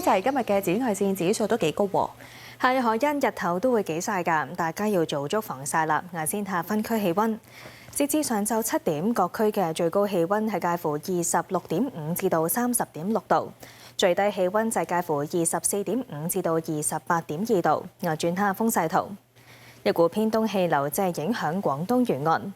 就係今日嘅紫外線指數都幾高喎。係海欣日頭都會幾曬㗎，大家要做足防曬啦。先睇下分區氣温，截至上晝7點，各區嘅最高氣温係介乎26.5至到30.6度，最低氣温就係介乎24.5至到28.2度。轉睇下風勢圖，一股偏東氣流正係影響廣東沿岸。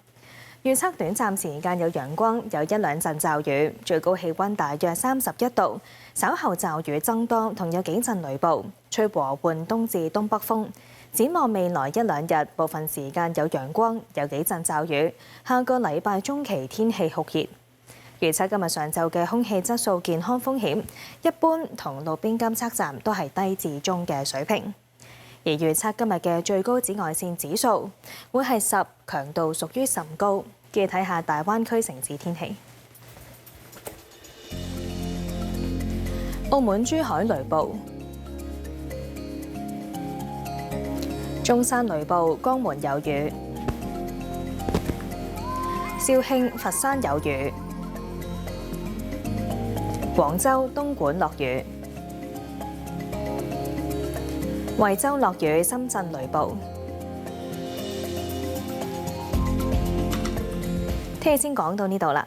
預測短暫時間有陽光，有一兩陣驟雨，最高氣温大約31度。稍後驟雨增多，同有幾陣雷暴，吹和緩東至東北風。展望未來一兩日，部分時間有陽光，有幾陣驟雨。下個禮拜中期天氣酷熱。預測今日上晝嘅空氣質素健康風險，一般同路邊監測站都係低至中嘅水平。而預測今日嘅最高紫外線指數會係10，強度屬於甚高。跟住睇下大灣區城市天氣。澳門珠海雷暴，中山雷暴，江門有雨，肇慶、佛山有雨，廣州、東莞落雨，惠州落雨，深圳雷暴。聽日先講到呢度啦。